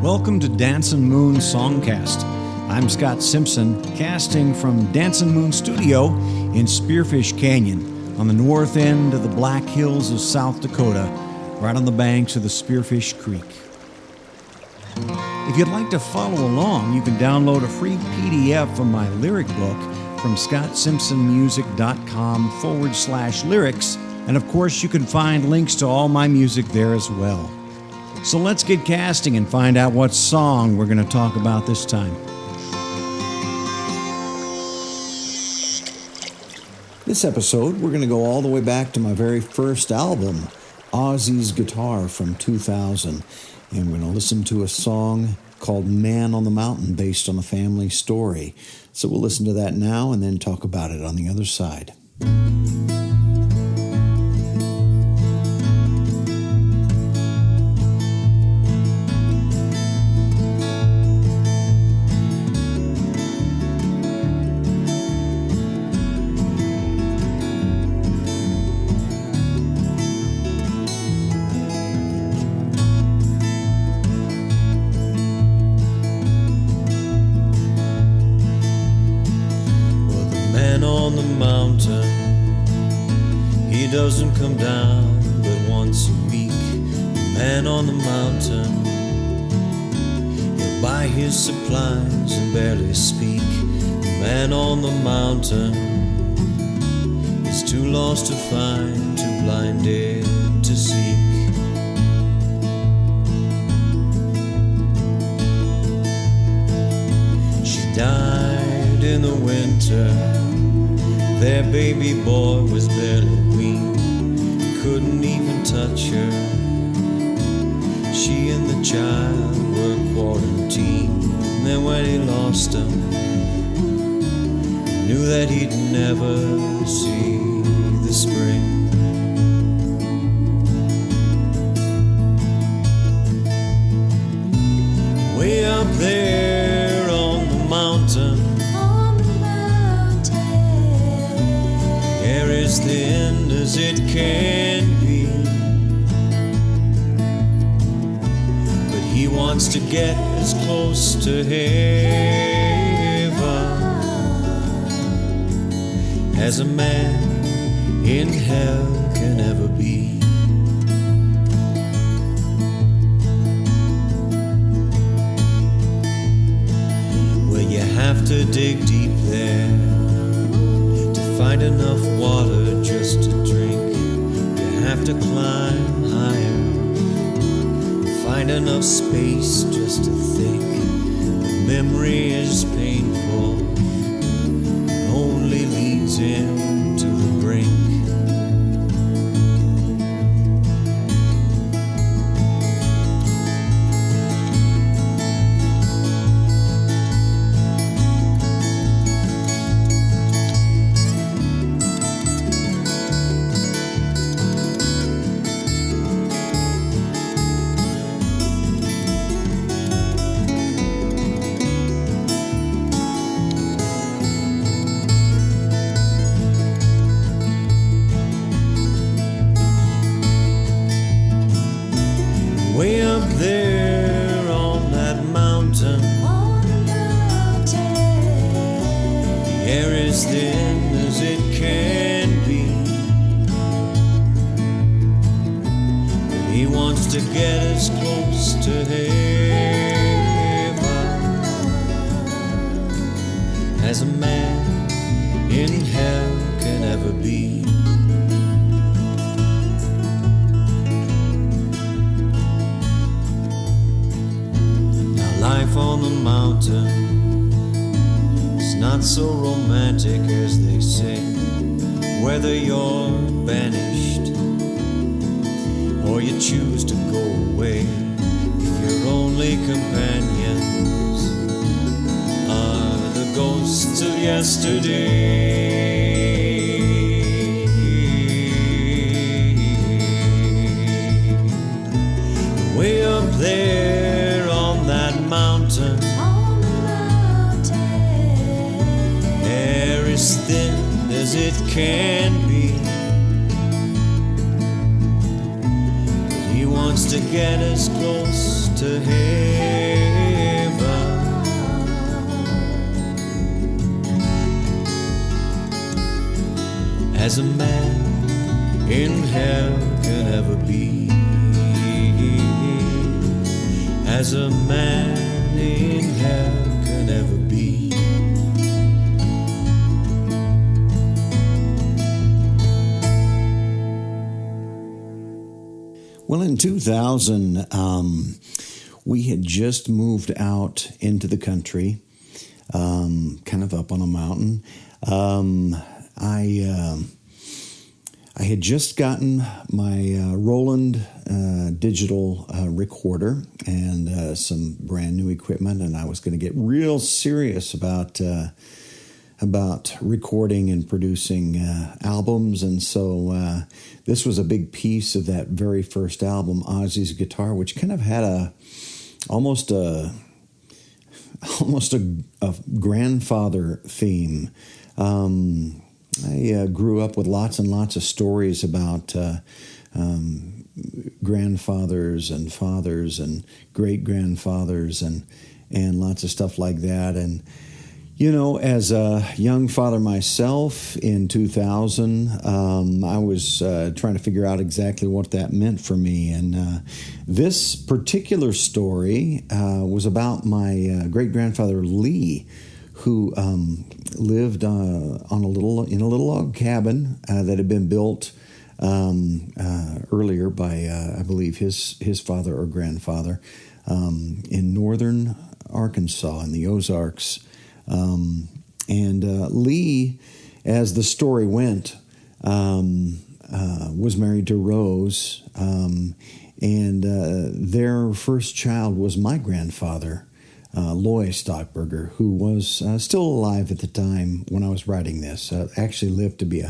Welcome to Dancin Moon Songcast. I'm Scott Simpson, casting from Dancin Moon Studio in Spearfish Canyon on the north end of the Black Hills of South Dakota, right on the banks of the Spearfish Creek. If you'd like to follow along, you can download a free PDF from my lyric book from scottsimpsonmusic.com/lyrics, and of course you can find links to all my music there as well. So let's get casting and find out what song we're going to talk about this time. This episode, we're going to go all the way back to my very first album, Ozzie's Guitar from 2000. And we're going to listen to a song called Man on the Mountain based on a family story. So we'll listen to that now and then talk about it on the other side. On the mountain, he doesn't come down but once a week. The man on the mountain, he'll buy his supplies and barely speak. The man on the mountain is too lost to find, too blinded to seek. She died in the winter. Their baby boy was barely weaned, couldn't even touch her. She and the child were quarantined. And then when he lost her, he knew that he'd never see the spring. Way up there on the mountain, as thin as it can be, but he wants to get as close to heaven as a man in hell can ever be. Well, you have to dig deep there, find enough water just to drink. You have to climb higher, find enough space just to think. The memory is painful, it only leads him to the brink. Way up there on that mountain, the air is thin as it can be, but he wants to get as close to heaven as a man in hell can ever be. Life on the mountain is not so romantic as they say. Whether you're banished or you choose to go away, if your only companions are the ghosts of yesterday. Way up there on that mountain, air is thin as it can be, but he wants to get as close to him as a man in hell can ever be, as a man in hell can ever be. Well, in 2000, we had just moved out into the country, kind of up on a mountain. I had just gotten my Roland digital recorder and some brand new equipment, and I was going to get real serious about recording and producing albums. And so this was a big piece of that very first album, Ozzie's Guitar, which kind of had almost a grandfather theme. I grew up with lots and lots of stories about grandfathers and fathers and great-grandfathers and lots of stuff like that. And, you know, as a young father myself in 2000, I was trying to figure out exactly what that meant for me. And this particular story was about my great-grandfather Lee, who lived in a little log cabin that had been built earlier by I believe his father or grandfather in northern Arkansas in the Ozarks. And Lee, as the story went, was married to Rose, and their first child was my grandfather, Loy Stockburger, who was still alive at the time when I was writing this. Actually lived to be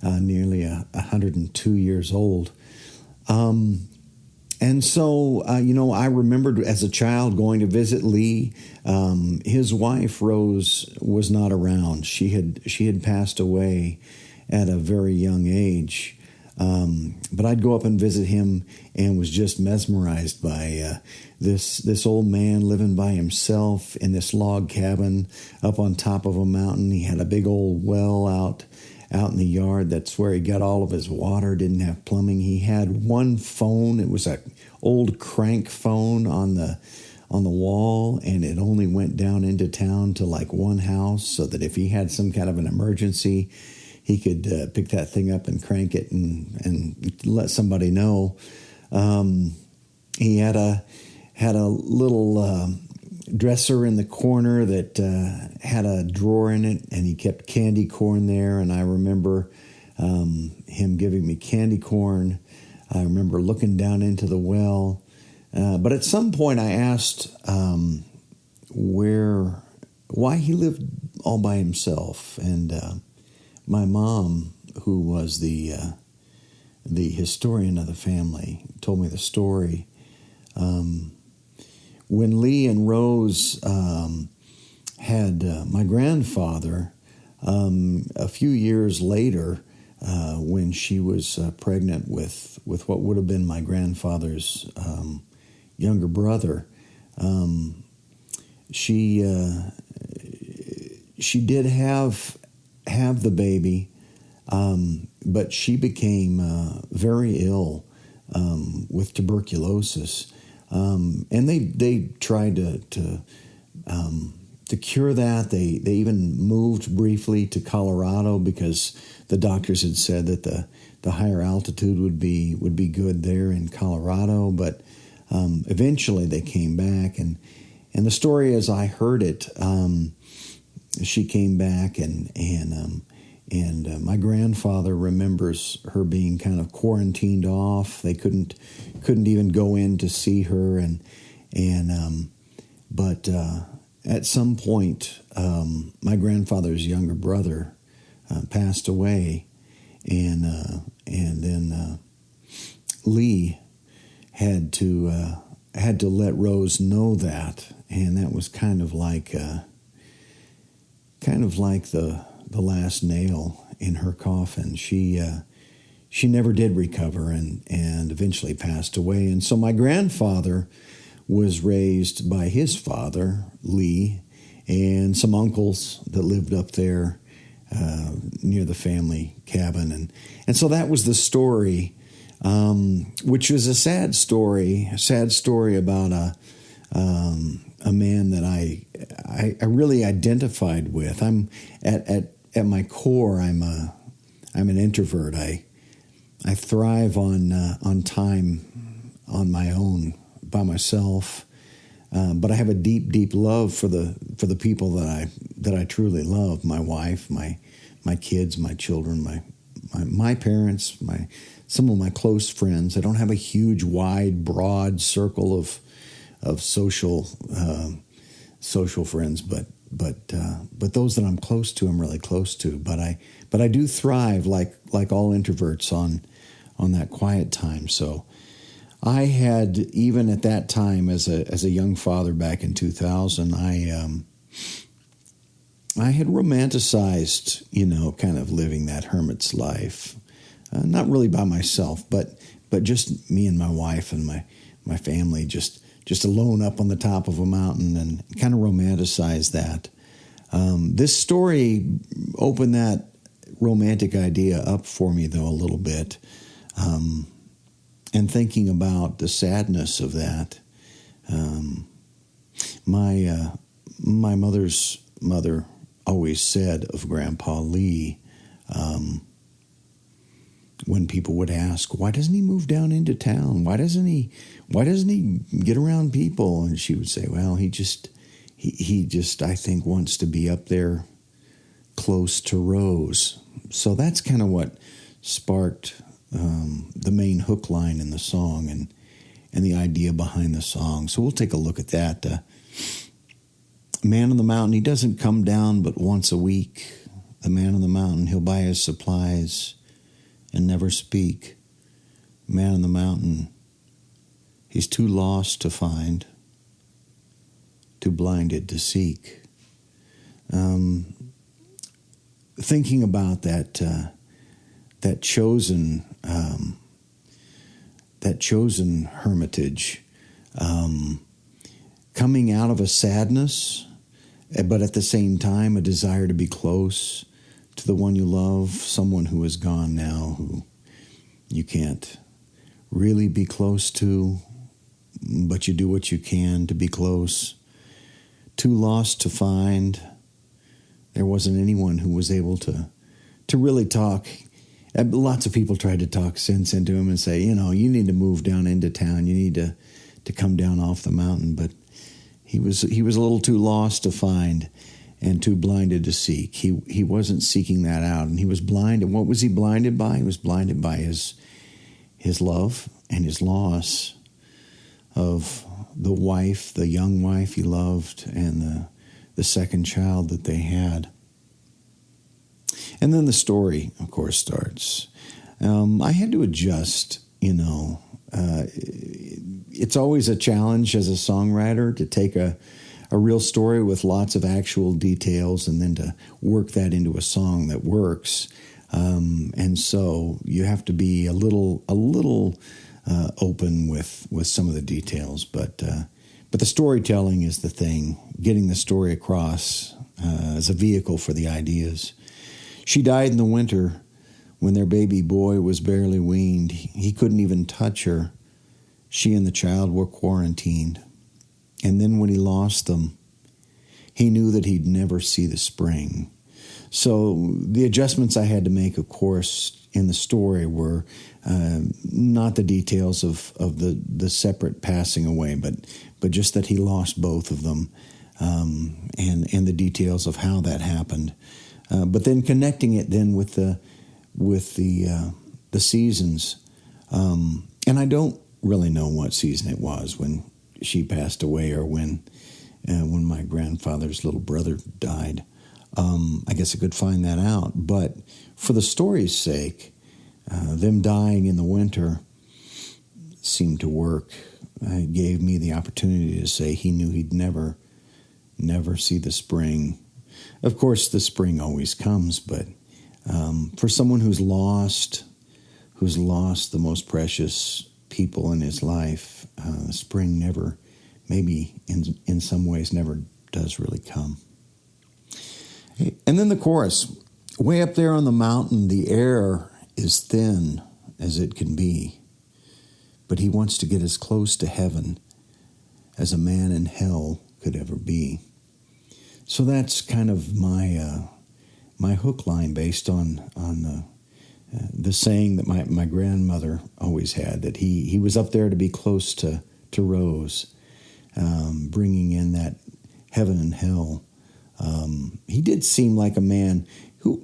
nearly 102 years old. And so, I remembered as a child going to visit Lee. His wife, Rose, was not around. She had passed away at a very young age. But I'd go up and visit him and was just mesmerized by this old man living by himself in this log cabin up on top of a mountain. He had a big old well out in the yard. That's where he got all of his water. Didn't have plumbing. He had one phone. It was a old crank phone on the wall, and it only went down into town to like one house, so that if he had some kind of an emergency, he could pick that thing up and crank it and let somebody know. He had a little dresser in the corner that had a drawer in it, and he kept candy corn there. And I remember him giving me candy corn. I remember looking down into the well. But at some point I asked why he lived all by himself. And my mom, who was the historian of the family, told me the story. When Lee and Rose had my grandfather, a few years later, when she was pregnant with what would have been my grandfather's younger brother, she did have the baby, but she became very ill with tuberculosis. And they tried to cure that. They even moved briefly to Colorado because the doctors had said that the higher altitude would be good there in Colorado. But eventually they came back, and the story as I heard it, she came back and my grandfather remembers her being kind of quarantined off. They couldn't even go in to see her, but at some point, my grandfather's younger brother passed away, and then Lee had to let Rose know that, and that was kind of like the last nail in her coffin. She never did recover and eventually passed away. And so my grandfather was raised by his father, Lee, and some uncles that lived up there near the family cabin. And so that was the story, which was a sad story about a man that I really identified with. I'm at my core, I'm an introvert. I thrive on time on my own by myself, but I have a deep love for the people that I truly love. My wife, my kids, my children, my parents, some of my close friends. I don't have a huge, wide, broad circle of social friends, but those that I'm close to, I'm really close to. But I do thrive like all introverts on that quiet time. So I had, even at that time as a young father back in 2000, I had romanticized, kind of living that hermit's life, not really by myself, but just me and my wife and my family, just alone up on the top of a mountain, and kind of romanticize that. This story opened that romantic idea up for me, though, a little bit. And thinking about the sadness of that. My mother's mother always said of Grandpa Lee, when people would ask, why doesn't he move down into town? Why doesn't he get around people? And she would say, well, he just I think wants to be up there close to Rose. So that's kind of what sparked the main hook line in the song and the idea behind the song. So we'll take a look at that. Man on the mountain, he doesn't come down but once a week. The man on the mountain, he'll buy his supplies and never speak. Man on the mountain, he's too lost to find, too blinded to seek. Thinking about that chosen hermitage, coming out of a sadness, but at the same time a desire to be close to the one you love, someone who is gone now, who you can't really be close to, but you do what you can to be close. Too lost to find. There wasn't anyone who was able to really talk. Lots of people tried to talk sense into him and say, you need to move down into town. You need to come down off the mountain. But he was a little too lost to find and too blinded to seek. He wasn't seeking that out, and he was blind. And what was he blinded by? He was blinded by his love and his loss of the wife, the young wife he loved, and the second child that they had. And then the story, of course, starts. I had to adjust, it's always a challenge as a songwriter to take a real story with lots of actual details and then to work that into a song that works. And so you have to be a little open with some of the details, but the storytelling is the thing, getting the story across as a vehicle for the ideas. She died in the winter when their baby boy was barely weaned. He couldn't even touch her. She and the child were quarantined. And then when he lost them, he knew that he'd never see the spring. So the adjustments I had to make, of course, in the story were not the details of the separate passing away, but just that he lost both of them, and the details of how that happened. But then connecting it then with the seasons, and I don't really know what season it was when she passed away or when my grandfather's little brother died. I guess I could find that out. But for the story's sake, them dying in the winter seemed to work. It gave me the opportunity to say he knew he'd never see the spring. Of course, the spring always comes, but for someone who's lost the most precious people in his life, spring never, maybe in some ways, never does really come. And then the chorus. Way up there on the mountain, the air is thin as it can be, but he wants to get as close to heaven as a man in hell could ever be. So that's kind of my hook line based on the saying that my grandmother always had, that he was up there to be close to Rose, bringing in that heaven and hell. He did seem like a man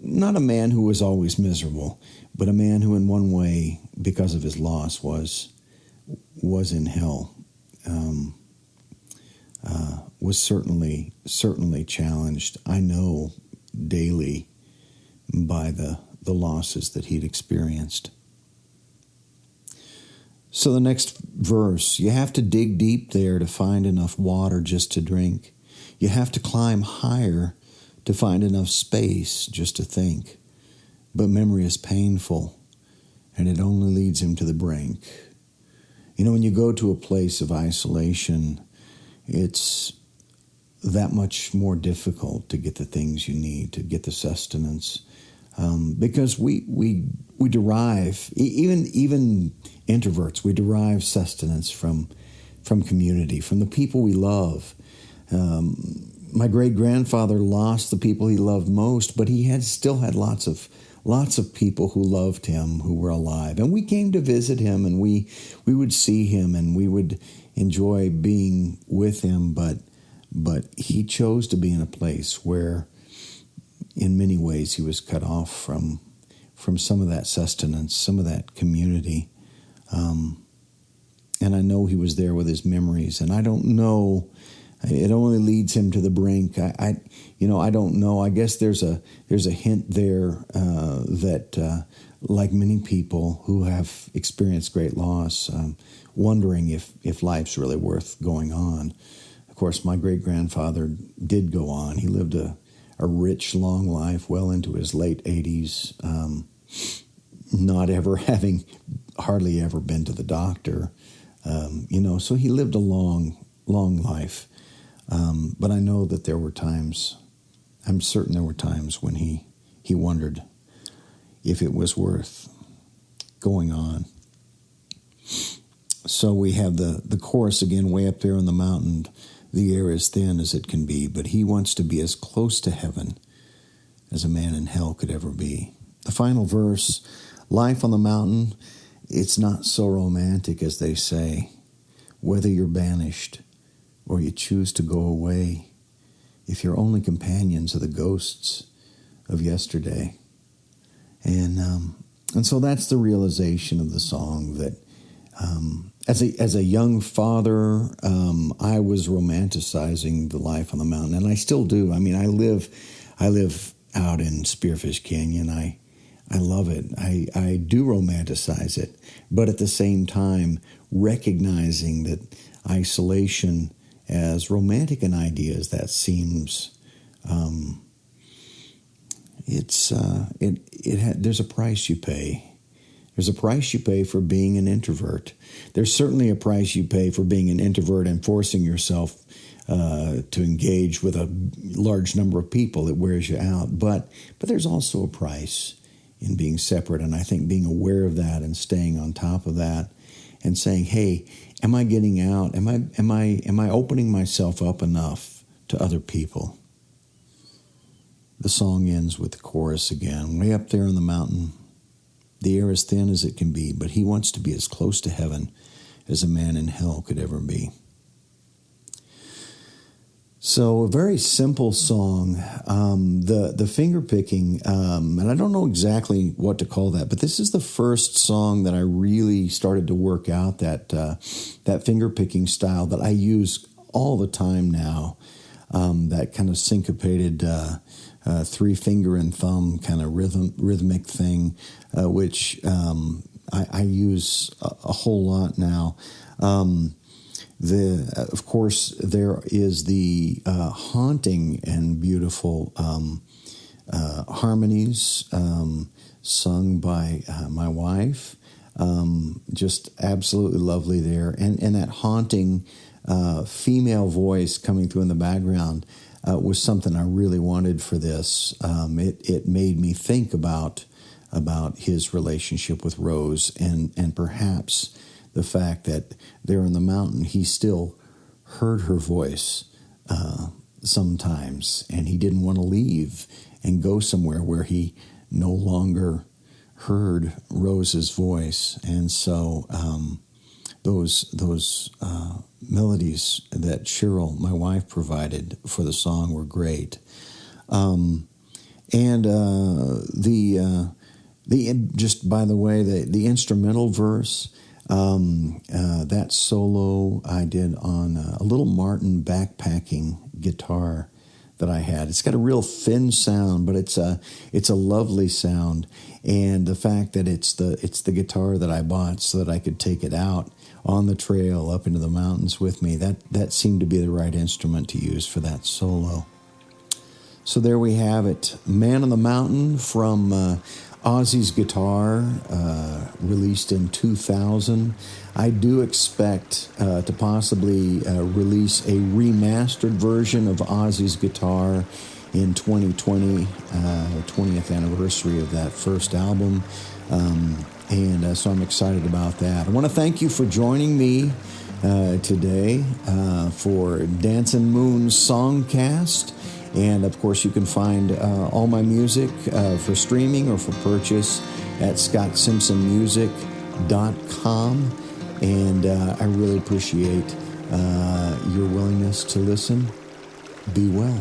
not a man who was always miserable, but a man who in one way, because of his loss, was in hell, was certainly challenged, I know, daily by the losses that he'd experienced. So the next verse, you have to dig deep there to find enough water just to drink. You have to climb higher to find enough space just to think. But memory is painful, and it only leads him to the brink. You know, when you go to a place of isolation, it's that much more difficult to get the things you need, to get the sustenance. Because we derive, even introverts, we derive sustenance from community, from the people we love. My great-grandfather lost the people he loved most, but he still had lots of people who loved him, who were alive. And we came to visit him, and we would see him, and we would enjoy being with him, but he chose to be in a place where, in many ways, he was cut off from some of that sustenance, some of that community. And I know he was there with his memories, and I don't know. It only leads him to the brink. I don't know. I guess there's a hint there that, like many people who have experienced great loss, wondering if life's really worth going on. Of course, my great-grandfather did go on. He lived a rich, long life, well into his late 80s, not ever having hardly ever been to the doctor. So he lived a long life. But I know that there were times, I'm certain there were times when he wondered if it was worth going on. So we have the chorus again, way up there on the mountain. The air is thin as it can be, but he wants to be as close to heaven as a man in hell could ever be. The final verse, life on the mountain, it's not so romantic as they say. Whether you're banished or you choose to go away, if your only companions are the ghosts of yesterday. And so that's the realization of the song, that as a young father, I was romanticizing the life on the mountain, and I still do. I mean, I live out in Spearfish Canyon. I love it. I do romanticize it, but at the same time, recognizing that isolation, as romantic an idea as that seems, there's a price you pay. There's a price you pay for being an introvert. There's certainly a price you pay for being an introvert and forcing yourself to engage with a large number of people. That wears you out. But there's also a price in being separate, and I think being aware of that and staying on top of that and saying, hey, am I getting out? Am I opening myself up enough to other people? The song ends with the chorus again. Way up there on the mountain, the air is thin as it can be, but he wants to be as close to heaven as a man in hell could ever be. So a very simple song. The finger picking, and I don't know exactly what to call that, but this is the first song that I really started to work out that finger picking style that I use all the time now. That kind of syncopated 3-finger and thumb kind of rhythmic thing, which I use a whole lot now. Of course, there is the haunting and beautiful harmonies sung by my wife. Just absolutely lovely there. And that haunting female voice coming through in the background. was something I really wanted for this. It made me think about his relationship with Rose, and perhaps the fact that there in the mountain he still heard her voice sometimes, and he didn't want to leave and go somewhere where he no longer heard Rose's voice. And so those melodies that Cheryl, my wife, provided for the song were great. Just by the way, the instrumental verse, that solo I did on a little Martin backpacking guitar that I had. It's got a real thin sound, but it's a lovely sound. And the fact that it's the guitar that I bought so that I could take it out on the trail up into the mountains with me, that seemed to be the right instrument to use for that solo. So there we have it, Man on the Mountain from Ozzie's guitar, released in 2000. I do expect to possibly release a remastered version of Ozzie's guitar in 2020, 20th anniversary of that first album. So I'm excited about that. I want to thank you for joining me today for Dancin' Moon's Songcast. And, of course, you can find all my music for streaming or for purchase at ScottSimpsonMusic.com. And I really appreciate your willingness to listen. Be well.